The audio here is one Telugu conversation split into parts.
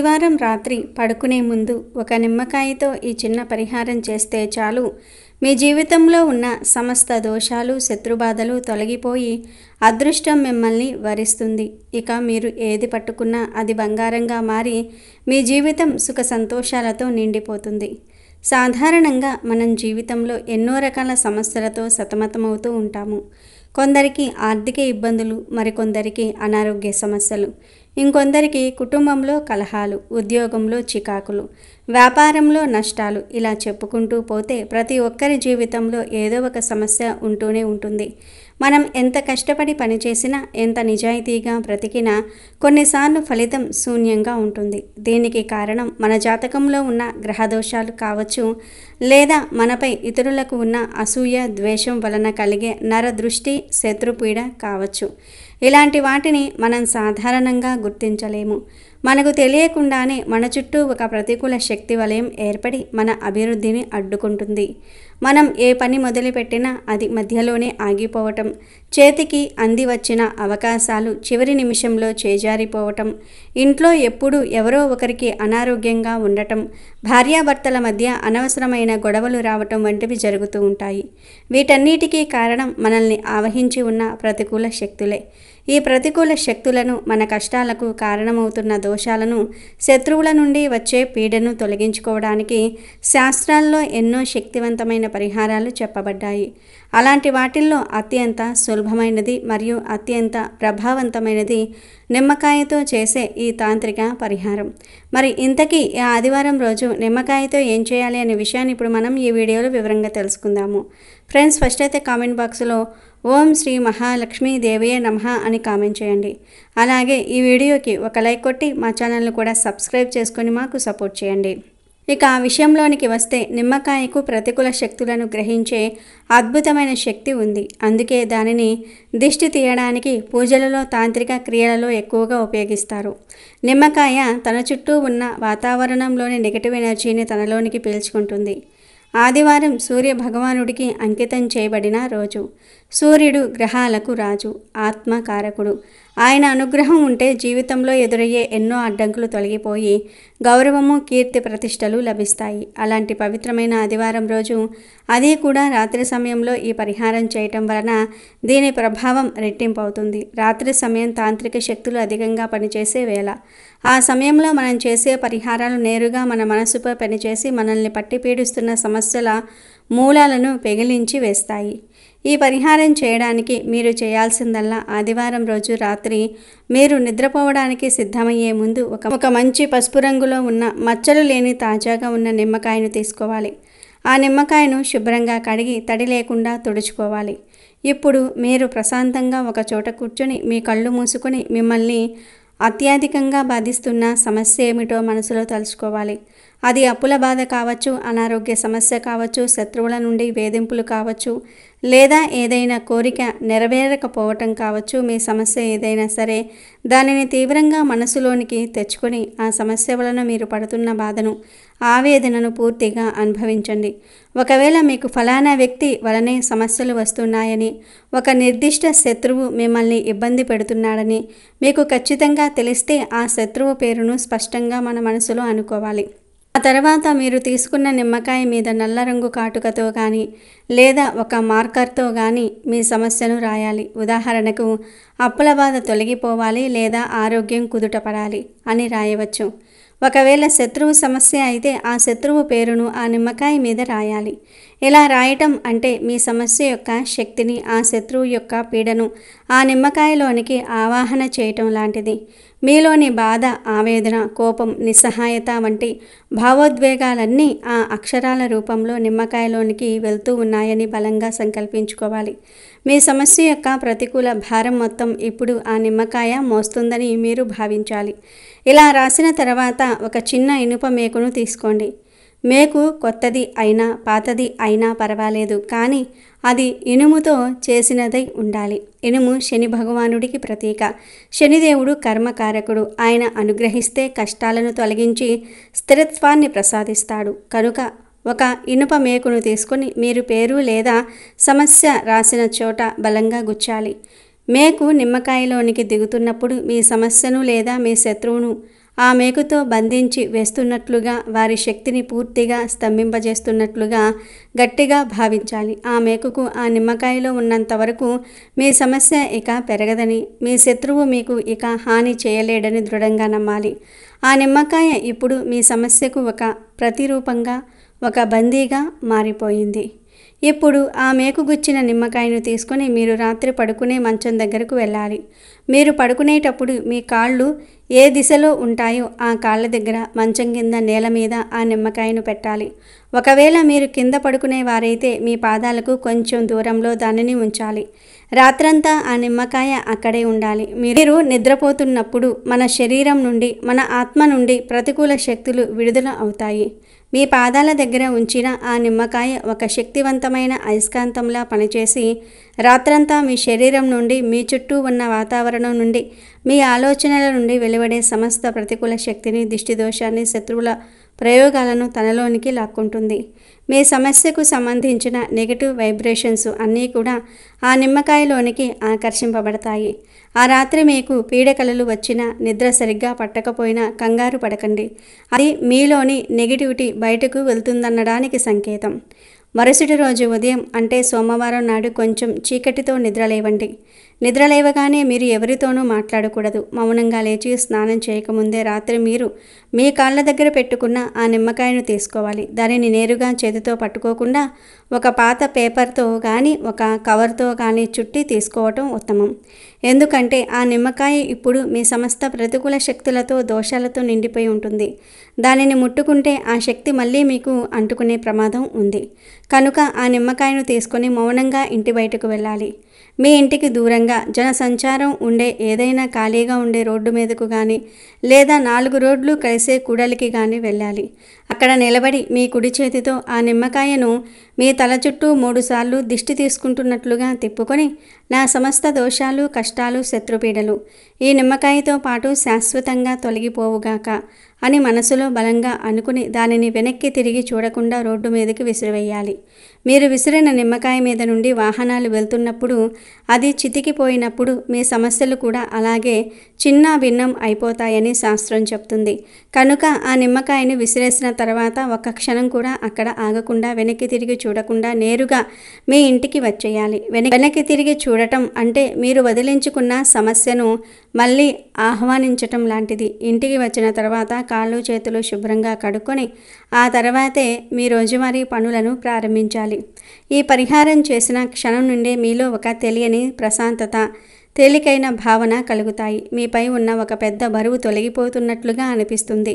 ఆదివారం రాత్రి పడుకునే ముందు ఒక నిమ్మకాయతో ఈ చిన్న పరిహారం చేస్తే చాలు, మీ జీవితంలో ఉన్న సమస్త దోషాలు, శత్రుబాధలు తొలగిపోయి అదృష్టం మిమ్మల్ని వరిస్తుంది. ఇక మీరు ఏది పట్టుకున్నా అది బంగారంగా మారి మీ జీవితం సుఖ సంతోషాలతో నిండిపోతుంది. సాధారణంగా మనం జీవితంలో ఎన్నో రకాల సమస్యలతో సతమతమవుతూ ఉంటాము. కొందరికి ఆర్థిక ఇబ్బందులు, మరికొందరికి అనారోగ్య సమస్యలు, ఇంకొందరికి కుటుంబంలో కలహాలు, ఉద్యోగంలో చికాకులు, వ్యాపారంలో నష్టాలు. ఇలా చెప్పుకుంటూ పోతే ప్రతి ఒక్కరి జీవితంలో ఏదో ఒక సమస్య ఉంటూనే ఉంటుంది. మనం ఎంత కష్టపడి పనిచేసినా, ఎంత నిజాయితీగా బ్రతికినా కొన్నిసార్లు ఫలితం శూన్యంగా ఉంటుంది. దీనికి కారణం మన జాతకంలో ఉన్న గ్రహదోషాలు కావచ్చు, లేదా మనపై ఇతరులకు ఉన్న అసూయ, ద్వేషం వలన కలిగే నరదృష్టి, శత్రుపీడ కావచ్చు. ఇలాంటి వాటిని మనం సాధారణంగా గుర్తించలేము. మనకు తెలియకుండానే మన చుట్టూ ఒక ప్రతికూల శక్తి వలయం ఏర్పడి మన అభివృద్ధిని అడ్డుకుంటుంది. మనం ఏ పని మొదలుపెట్టినా అది మధ్యలోనే ఆగిపోవటం, చేతికి అంది వచ్చిన అవకాశాలు చివరి నిమిషంలో చేజారిపోవటం, ఇంట్లో ఎప్పుడూ ఎవరో ఒకరికి అనారోగ్యంగా ఉండటం, భార్యాభర్తల మధ్య అనవసరమైన గొడవలు రావటం వంటివి జరుగుతూ ఉంటాయి. వీటన్నిటికీ కారణం మనల్ని ఆవహించి ఉన్న ప్రతికూల శక్తులే. ఈ ప్రతికూల శక్తులను, మన కష్టాలకు కారణమవుతున్న దోషాలను, శత్రువుల నుండి వచ్చే పీడను తొలగించుకోవడానికి శాస్త్రాల్లో ఎన్నో శక్తివంతమైన పరిహారాలు చెప్పబడ్డాయి. అలాంటి వాటిల్లో అత్యంత సులభమైనది మరియు అత్యంత ప్రభావవంతమైనది నిమ్మకాయతో చేసే ఈ తాంత్రిక పరిహారం. మరి ఇంతకీ ఈ ఆదివారం రోజు నిమ్మకాయతో ఏం చేయాలి అనే విషయాన్ని ఇప్పుడు మనం ఈ వీడియోలో వివరంగా తెలుసుకుందాము. ఫ్రెండ్స్, ఫస్ట్ అయితే కామెంట్ బాక్స్లో ఓం శ్రీ మహాలక్ష్మీ దేవయే నమః అని కామెంట్ చేయండి. అలాగే ఈ వీడియోకి ఒక లైక్ కొట్టి మా ఛానల్ని కూడా సబ్స్క్రైబ్ చేసుకొని మాకు సపోర్ట్ చేయండి. ఇక ఆ విషయంలోనికి వస్తే, నిమ్మకాయకు ప్రతికూల శక్తులను గ్రహించే అద్భుతమైన శక్తి ఉంది. అందుకే దానిని దిష్టి తీయడానికి పూజలలో, తాంత్రిక క్రియలలో ఎక్కువగా ఉపయోగిస్తారు. నిమ్మకాయ తన చుట్టూ ఉన్న వాతావరణంలోని నెగటివ్ ఎనర్జీని తనలోనికి పీల్చుకుంటుంది. ఆదివారం సూర్య భగవానుడికి అంకితం చేయబడిన రోజు. సూర్యుడు గ్రహాలకు రాజు, ఆత్మకారకుడు. ఆయన అనుగ్రహం ఉంటే జీవితంలో ఎదురయ్యే ఎన్నో అడ్డంకులు తొలగిపోయి గౌరవము, కీర్తి, ప్రతిష్టలు లభిస్తాయి. అలాంటి పవిత్రమైన ఆదివారం రోజు, అది కూడా రాత్రి సమయంలో ఈ పరిహారం చేయటం వలన దీని ప్రభావం రెట్టింపు అవుతుంది. రాత్రి సమయం తాంత్రిక శక్తులు అధికంగా పనిచేసే వేళ. ఆ సమయంలో మనం చేసే పరిహారాలు నేరుగా మన మనసుపై పనిచేసి మనల్ని పట్టి పీడిస్తున్న సమస్యల మూలాలను పెగిలించి వేస్తాయి. ఈ పరిహారం చేయడానికి మీరు చేయాల్సిందల్లా, ఆదివారం రోజు రాత్రి మీరు నిద్రపోవడానికి సిద్ధమయ్యే ముందు ఒక మంచి పసుపు రంగులో ఉన్న మచ్చలు లేని తాజాగా ఉన్న నిమ్మకాయను తీసుకోవాలి. ఆ నిమ్మకాయను శుభ్రంగా కడిగి తడి లేకుండా తుడుచుకోవాలి. ఇప్పుడు మీరు ప్రశాంతంగా ఒక చోట కూర్చొని మీ కళ్ళు మూసుకొని మిమ్మల్ని అత్యధికంగా బాధిస్తున్న సమస్య ఏమిటో మనసులో తలుచుకోవాలి. అది అప్పుల బాధ కావచ్చు, అనారోగ్య సమస్య కావచ్చు, శత్రువుల నుండి వేధింపులు కావచ్చు, లేదా ఏదైనా కోరిక నెరవేరకపోవటం కావచ్చు. మీ సమస్య ఏదైనా సరే దానిని తీవ్రంగా మనసులోనికి తెచ్చుకొని ఆ సమస్య వలన మీరు పడుతున్న బాధను, ఆవేదనను పూర్తిగా అనుభవించండి. ఒకవేళ మీకు ఫలానా వ్యక్తి వలనే సమస్యలు వస్తున్నాయని, ఒక నిర్దిష్ట శత్రువు మిమ్మల్ని ఇబ్బంది పెడుతున్నాడని మీకు ఖచ్చితంగా తెలిస్తే ఆ శత్రువు పేరును స్పష్టంగా మన మనసులో అనుకోవాలి. ఆ తర్వాత మీరు తీసుకున్న నిమ్మకాయ మీద నల్ల రంగు కాటుకతో కానీ లేదా ఒక మార్కర్తో కానీ మీ సమస్యను రాయాలి. ఉదాహరణకు, అప్పుల బాధ తొలగిపోవాలి లేదా ఆరోగ్యం కుదుటపడాలి అని రాయవచ్చు. ఒకవేళ శత్రువు సమస్య అయితే ఆ శత్రువు పేరును ఆ నిమ్మకాయ మీద రాయాలి. ఇలా రాయటం అంటే మీ సమస్య యొక్క శక్తిని, ఆ శత్రువు యొక్క పీడను ఆ నిమ్మకాయలోనికి ఆవాహన చేయటం లాంటిది. మీలోని బాధ, ఆవేదన, కోపం, నిస్సహాయత వంటి భావోద్వేగాలన్నీ ఆ అక్షరాల రూపంలో నిమ్మకాయలోనికి వెళ్తూ ఉన్నాయని బలంగా సంకల్పించుకోవాలి. మీ సమస్య యొక్క ప్రతికూల భారం మొత్తం ఇప్పుడు ఆ నిమ్మకాయ మోస్తుందని మీరు భావించాలి. ఇలా రాసిన తర్వాత ఒక చిన్న ఇనుప మేకును తీసుకోండి. మేకు కొత్తది అయినా పాతది అయినా పర్వాలేదు, కానీ అది ఇనుముతో చేసినదై ఉండాలి. ఇనుము శని భగవానుడికి ప్రతీక. శనిదేవుడు కర్మకారకుడు. ఆయన అనుగ్రహిస్తే కష్టాలను తొలగించి స్థిరత్వాన్ని ప్రసాదిస్తాడు. కనుక ఒక ఇనుప మేకును తీసుకొని మీరు పేరు లేదా సమస్య రాసిన చోట బలంగా గుచ్చాలి. మేకు నిమ్మకాయలోనికి దిగుతున్నప్పుడు మీ సమస్యను లేదా మీ శత్రువును ఆ మేకుతో బంధించి వేస్తున్నట్లుగా, వారి శక్తిని పూర్తిగా స్తంభింపజేస్తున్నట్లుగా గట్టిగా భావించాలి. ఆ మేకుకు ఆ నిమ్మకాయలో ఉన్నంత వరకు మీ సమస్య ఇక పెరగదని, మీ శత్రువు మీకు ఇక హాని చేయలేడని దృఢంగా నమ్మాలి. ఆ నిమ్మకాయ ఇప్పుడు మీ సమస్యకు ఒక ప్రతిరూపంగా, ఒక బందీగా మారిపోయింది. ఇప్పుడు ఆ మేకుగుచ్చిన నిమ్మకాయను తీసుకొని మీరు రాత్రి పడుకునే మంచం దగ్గరకు వెళ్ళాలి. మీరు పడుకునేటప్పుడు మీ కాళ్ళు ఏ దిశలో ఉంటాయో ఆ కాళ్ళ దగ్గర మంచం కింద నేల మీద ఆ నిమ్మకాయను పెట్టాలి. ఒకవేళ మీరు కింద పడుకునే వారైతే మీ పాదాలకు కొంచెం దూరంలో దానిని ఉంచాలి. రాత్రంతా ఆ నిమ్మకాయ అక్కడే ఉండాలి. మీరు నిద్రపోతున్నప్పుడు మన శరీరం నుండి, మన ఆత్మ నుండి ప్రతికూల శక్తులు విడుదల అవుతాయి. మీ పాదాల దగ్గర ఉంచిన ఆ నిమ్మకాయ ఒక శక్తివంతమైన అయస్కాంతంలా పనిచేసి రాత్రంతా మీ శరీరం నుండి, మీ చుట్టూ ఉన్న వాతావరణం నుండి, మీ ఆలోచనల నుండి వెలువడే సమస్త ప్రతికూల శక్తిని, దిష్టిదోషాన్ని, శత్రువుల ప్రయోగాలను తనలోనికి లాక్కుంటుంది. మీ సమస్యకు సంబంధించిన నెగటివ్ వైబ్రేషన్స్ అన్నీ కూడా ఆ నిమ్మకాయలోనికి ఆకర్షింపబడతాయి. ఆ రాత్రి మీకు పీడకలలు వచ్చినా, నిద్ర సరిగ్గా పట్టకపోయినా కంగారు పడకండి. అది మీలోని నెగిటివిటీ బయటకు వెళ్తుందనడానికి సంకేతం. మరుసటి రోజు ఉదయం అంటే సోమవారం నాడు కొంచెం చీకటితో నిద్రలేవండి. నిద్రలేవగానే మీరు ఎవరితోనూ మాట్లాడకూడదు. మౌనంగా లేచి స్నానం చేయకముందే రాత్రి మీరు మీ కాళ్ళ దగ్గర పెట్టుకున్న ఆ నిమ్మకాయను తీసుకోవాలి. దానిని నేరుగా చేతితో పట్టుకోకుండా ఒక పాత పేపర్తో కానీ, ఒక కవర్తో కానీ చుట్టి తీసుకోవటం ఉత్తమం. ఎందుకంటే ఆ నిమ్మకాయ ఇప్పుడు మీ సమస్త ప్రతికూల శక్తులతో, దోషాలతో నిండిపోయి ఉంటుంది. దానిని ముట్టుకుంటే ఆ శక్తి మళ్ళీ మీకు అంటుకునే ప్రమాదం ఉంది. కనుక ఆ నిమ్మకాయను తీసుకొని మౌనంగా ఇంటి బయటకు వెళ్ళాలి. మీ ఇంటికి దూరంగా జనసంచారం ఉండే ఏదైనా ఖాళీగా ఉండే రోడ్డు మీదకు కానీ, లేదా 4 రోడ్లు కలిసే కూడలికి కానీ వెళ్ళాలి. అక్కడ నిలబడి మీ కుడి చేతితో ఆ నిమ్మకాయను మీ తల చుట్టూ 3 సార్లు దిష్టి తీసుకుంటున్నట్లుగా తిప్పుకొని, నా సమస్త దోషాలు, కష్టాలు, శత్రుపీడలు ఈ నిమ్మకాయతో పాటు శాశ్వతంగా తొలగిపోవుగాక అని మనసులో బలంగా అనుకుని దానిని వెనక్కి తిరిగి చూడకుండా రోడ్డు మీదకి విసిరివేయాలి. మీరు విసిరిన నిమ్మకాయ మీద నుండి వాహనాలు వెళ్తున్నప్పుడు, అది చితికిపోయినప్పుడు మీ సమస్యలు కూడా అలాగే చిన్న భిన్నం అయిపోతాయని శాస్త్రం చెప్తుంది. కనుక ఆ నిమ్మకాయను విసిరేసిన తర్వాత ఒక్క క్షణం కూడా అక్కడ ఆగకుండా, వెనక్కి తిరిగి చూడకుండా నేరుగా మీ ఇంటికి వచ్చేయాలి. వెనక్కి తిరిగి చూడటం అంటే మీరు వదిలించుకున్న సమస్యను మళ్ళీ ఆహ్వానించటం లాంటిది. ఇంటికి వచ్చిన తర్వాత కాళ్ళు చేతులు శుభ్రంగా కడుక్కొని ఆ తర్వాతే మీ రోజువారీ పనులను ప్రారంభించాలి. ఈ పరిహారం చేసిన క్షణం నుండే మీలో ఒక తెలియని ప్రశాంతత, తేలికైన భావన కలుగుతాయి. మీపై ఉన్న ఒక పెద్ద బరువు తొలగిపోతున్నట్లుగా అనిపిస్తుంది.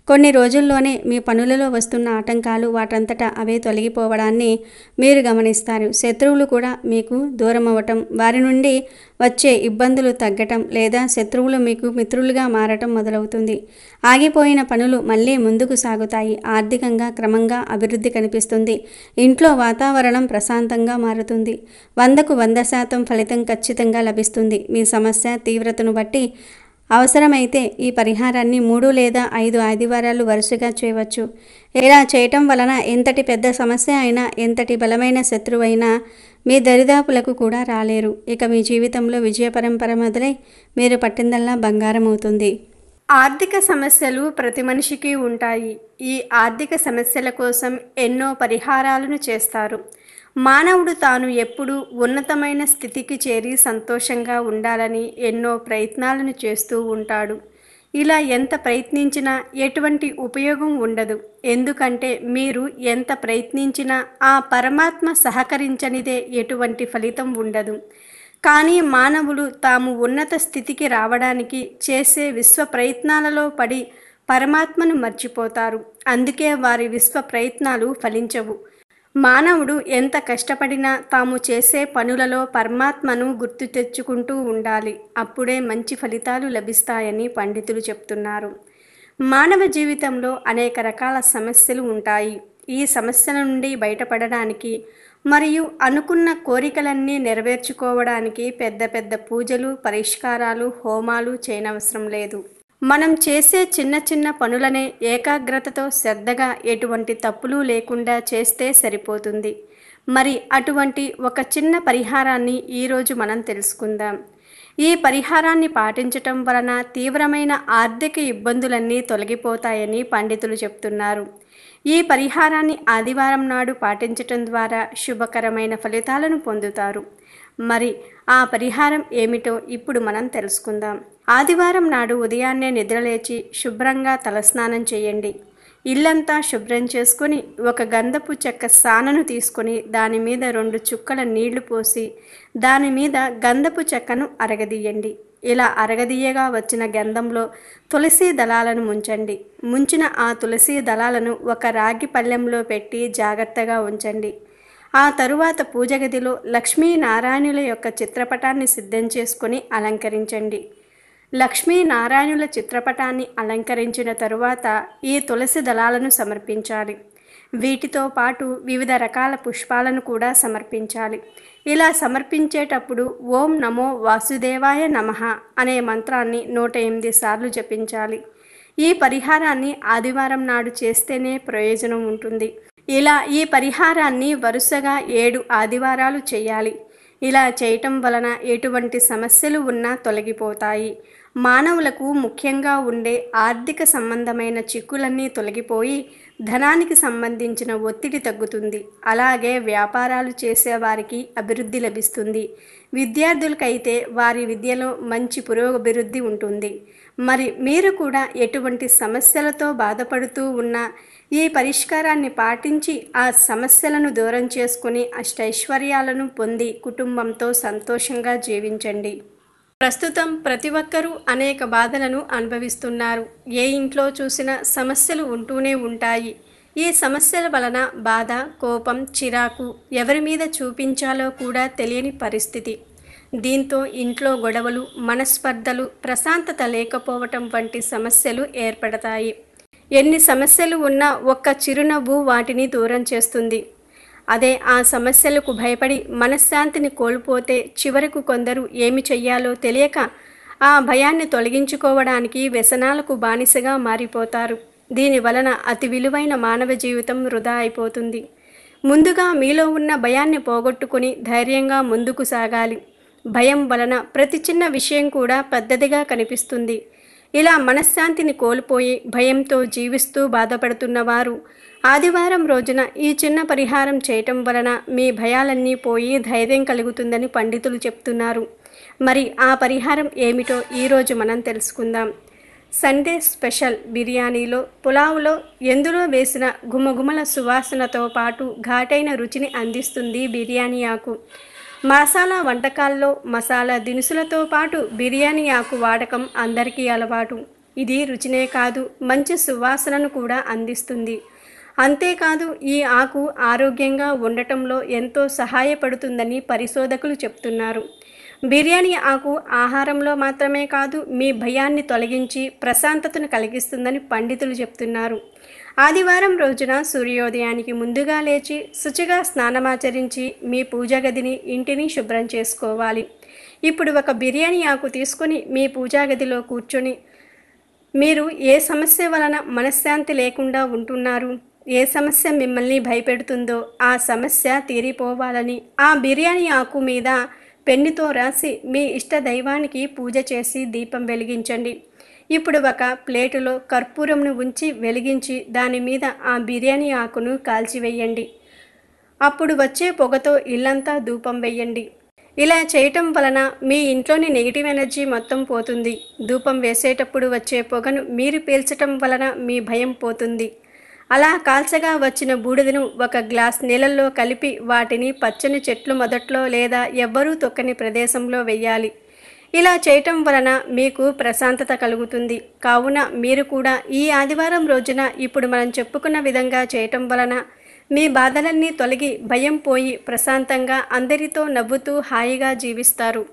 కొన్ని రోజుల్లోనే మీ పనులలో వస్తున్న ఆటంకాలు వాటంతటా అవే తొలగిపోవడాన్ని మీరు గమనిస్తారు. శత్రువులు కూడా మీకు దూరం అవ్వటం, వారి నుండి వచ్చే ఇబ్బందులు తగ్గటం, లేదా శత్రువులు మీకు మిత్రులుగా మారటం మొదలవుతుంది. ఆగిపోయిన పనులు మళ్ళీ ముందుకు సాగుతాయి. ఆర్థికంగా క్రమంగా అభివృద్ధి కనిపిస్తుంది. ఇంట్లో వాతావరణం ప్రశాంతంగా మారుతుంది. 100కు 100% ఫలితం ఖచ్చితంగా లభిస్తుంది. మీ సమస్య తీవ్రతను బట్టి అవసరమైతే ఈ పరిహారాన్ని 3 లేదా 5 ఆదివారాలు వరుసగా చేయవచ్చు. ఇలా చేయటం వలన ఎంతటి పెద్ద సమస్య అయినా, ఎంతటి బలమైన శత్రువైనా మీ దరిదాపులకు కూడా రాలేరు. ఇక మీ జీవితంలో విజయ పరంపర మొదలై మీరు పట్టిందల్లా బంగారం అవుతుంది. ఆర్థిక సమస్యలు ప్రతి మనిషికి ఉంటాయి. ఈ ఆర్థిక సమస్యల కోసం ఎన్నో పరిహారాలను చేస్తారు. మానవుడు తాను ఎప్పుడూ ఉన్నతమైన స్థితికి చేరి సంతోషంగా ఉండాలని ఎన్నో ప్రయత్నాలను చేస్తూ ఉంటాడు. ఇలా ఎంత ప్రయత్నించినా ఎటువంటి ఉపయోగం ఉండదు. ఎందుకంటే మీరు ఎంత ప్రయత్నించినా ఆ పరమాత్మ సహకరించనిదే ఎటువంటి ఫలితం ఉండదు. కానీ మానవులు తాము ఉన్నత స్థితికి రావడానికి చేసే విశ్వ ప్రయత్నాలలో పడి పరమాత్మను మర్చిపోతారు. అందుకే వారి విశ్వ ప్రయత్నాలు ఫలించవు. మానవుడు ఎంత కష్టపడినా తాము చేసే పనులలో పరమాత్మను గుర్తు తెచ్చుకుంటూ ఉండాలి. అప్పుడే మంచి ఫలితాలు లభిస్తాయని పండితులు చెప్తున్నారు. మానవ జీవితంలో అనేక రకాల సమస్యలు ఉంటాయి. ఈ సమస్యల నుండి బయటపడడానికి మరియు అనుకున్న కోరికలన్నీ నెరవేర్చుకోవడానికి పెద్ద పెద్ద పూజలు, పరిష్కారాలు, హోమాలు చేయనవసరం లేదు. మనం చేసే చిన్న చిన్న పనులనే ఏకాగ్రతతో శ్రద్ధగా ఎటువంటి తప్పులు లేకుండా చేస్తే సరిపోతుంది. మరి అటువంటి ఒక చిన్న పరిహారాన్ని ఈరోజు మనం తెలుసుకుందాం. ఈ పరిహారాన్ని పాటించటం వలన తీవ్రమైన ఆర్థిక ఇబ్బందులన్నీ తొలగిపోతాయని పండితులు చెప్తున్నారు. ఈ పరిహారాన్ని ఆదివారం నాడు పాటించటం ద్వారా శుభకరమైన ఫలితాలను పొందుతారు. మరి ఆ పరిహారం ఏమిటో ఇప్పుడు మనం తెలుసుకుందాం. ఆదివారం నాడు ఉదయాన్నే నిద్రలేచి శుభ్రంగా తలస్నానం చేయండి. ఇల్లంతా శుభ్రం చేసుకొని ఒక గంధపు చెక్క సానను తీసుకొని దాని మీద 2 చుక్కల నీళ్లు పోసి దాని మీద గంధపు చెక్కను అరగదీయండి. ఇలా అరగదీయగా వచ్చిన గంధంలో తులసి దళాలను ముంచండి. ముంచిన ఆ తులసి దళాలను ఒక రాగి పళ్ళెంలో పెట్టి జాగ్రత్తగా ఉంచండి. ఆ తరువాత పూజ గదిలో లక్ష్మీనారాయణుల యొక్క చిత్రపటాన్ని సిద్ధం చేసుకొని అలంకరించండి. లక్ష్మీనారాయణుల చిత్రపటాన్ని అలంకరించిన తరువాత ఈ తులసి దళాలను సమర్పించాలి. వీటితో పాటు వివిధ రకాల పుష్పాలను కూడా సమర్పించాలి. ఇలా సమర్పించేటప్పుడు ఓం నమో వాసుదేవాయ నమః అనే మంత్రాన్ని 108 సార్లు జపించాలి. ఈ పరిహారాన్ని ఆదివారం నాడు చేస్తేనే ప్రయోజనం ఉంటుంది. ఇలా ఈ పరిహారాన్ని వరుసగా 7 ఆదివారాలు చేయాలి. ఇలా చేయటం వలన ఎటువంటి సమస్యలు ఉన్నా తొలగిపోతాయి. మానవులకు ముఖ్యంగా ఉండే ఆర్థిక సంబంధమైన చిక్కులన్నీ తొలగిపోయి ధనానికి సంబంధించిన ఒత్తిడి తగ్గుతుంది. అలాగే వ్యాపారాలు చేసేవారికి అభివృద్ధి లభిస్తుంది. విద్యార్థులకైతే వారి విద్యలో మంచి పురోగభివృద్ధి ఉంటుంది. మరి మీరు కూడా ఎటువంటి సమస్యలతో బాధపడుతూ ఉన్నా ఈ పరిష్కారాన్ని పాటించి ఆ సమస్యలను దూరం చేసుకుని అష్టైశ్వర్యాలను పొంది కుటుంబంతో సంతోషంగా జీవించండి. ప్రస్తుతం ప్రతి ఒక్కరూ అనేక బాధలను అనుభవిస్తున్నారు. ఏ ఇంట్లో చూసినా సమస్యలు ఉంటూనే ఉంటాయి. ఈ సమస్యల వలన బాధ, కోపం, చిరాకు ఎవరి మీద చూపించాలో కూడా తెలియని పరిస్థితి. దీంతో ఇంట్లో గొడవలు, మనస్పర్ధలు, ప్రశాంతత లేకపోవటం వంటి సమస్యలు ఏర్పడతాయి. ఎన్ని సమస్యలు ఉన్నా ఒక్క చిరునవ్వు వాటిని దూరం చేస్తుంది. అదే ఆ సమస్యలకు భయపడి మనశ్శాంతిని కోల్పోతే చివరకు కొందరు ఏమి చెయ్యాలో తెలియక ఆ భయాన్ని తొలగించుకోవడానికి వ్యసనాలకు బానిసగా మారిపోతారు. దీని వలన అతి విలువైన మానవ జీవితం వృధా అయిపోతుంది. ముందుగా మీలో ఉన్న భయాన్ని పోగొట్టుకుని ధైర్యంగా ముందుకు సాగాలి. భయం వలన ప్రతి చిన్న విషయం కూడా పెద్దదిగా కనిపిస్తుంది. ఇలా మనశ్శాంతిని కోల్పోయి భయంతో జీవిస్తూ బాధపడుతున్న వారు ఆదివారం రోజున ఈ చిన్న పరిహారం చేయటం వలన మీ భయాలన్నీ పోయి ధైర్యం కలుగుతుందని పండితులు చెప్తున్నారు. మరి ఆ పరిహారం ఏమిటో ఈరోజు మనం తెలుసుకుందాం. సండే స్పెషల్ బిర్యానీలో, పులావులో ఎందులో వేసిన గుమగుమల సువాసనతో పాటు ఘాటైన రుచిని అందిస్తుంది బిర్యానీ ఆకు. మసాలా వంటకాల్లో మసాలా దినుసులతో పాటు బిర్యానీ ఆకు వాడకం అందరికీ అలవాటు. ఇది రుచినే కాదు, మంచి సువాసనను కూడా అందిస్తుంది. అంతేకాదు ఈ ఆకు ఆరోగ్యంగా ఉండటంలో ఎంతో సహాయపడుతుందని పరిశోధకులు చెప్తున్నారు. బిర్యానీ ఆకు ఆహారంలో మాత్రమే కాదు, మీ భయాన్ని తొలగించి ప్రశాంతతను కలిగిస్తుందని పండితులు చెప్తున్నారు. ఆదివారం రోజున సూర్యోదయానికి ముందుగా లేచి శుచిగా స్నానమాచరించి మీ పూజా గదిని, ఇంటిని శుభ్రం చేసుకోవాలి. ఇప్పుడు ఒక బిర్యానీ ఆకు తీసుకొని మీ పూజా గదిలో కూర్చొని మీరు ఏ సమస్య వలన మనశ్శాంతి లేకుండా ఉంటున్నారు, ఏ సమస్య మిమ్మల్ని భయపెడుతుందో ఆ సమస్య తీరిపోవాలని ఆ బిర్యానీ ఆకు మీద పెన్నుతో రాసి మీ ఇష్ట దైవానికి పూజ చేసి దీపం వెలిగించండి. ఇప్పుడు ఒక ప్లేటులో కర్పూరంను ఉంచి వెలిగించి దాని మీద ఆ బిర్యానీ ఆకును కాల్చివేయండి. అప్పుడు వచ్చే పొగతో ఇల్లంతా ధూపం వేయండి. ఇలా చేయటం వలన మీ ఇంట్లోని నెగిటివ్ ఎనర్జీ మొత్తం పోతుంది. ధూపం వేసేటప్పుడు వచ్చే పొగను మీరు పీల్చటం వలన మీ భయం పోతుంది. అలా కాల్చగా వచ్చిన బూడిదను ఒక గ్లాస్ నీళ్ళల్లో కలిపి వాటిని పచ్చని చెట్లు మొదట్లో లేదా ఎవ్వరూ తొక్కని ప్రదేశంలో వెయ్యాలి. ఇలా చేయటం వలన మీకు ప్రశాంతత కలుగుతుంది. కావున మీరు కూడా ఈ ఆదివారం రోజున ఇప్పుడు మనం చెప్పుకున్న విధంగా చేయటం వలన మీ బాధలన్నీ తొలగి భయం పోయి ప్రశాంతంగా అందరితో నవ్వుతూ హాయిగా జీవిస్తారు.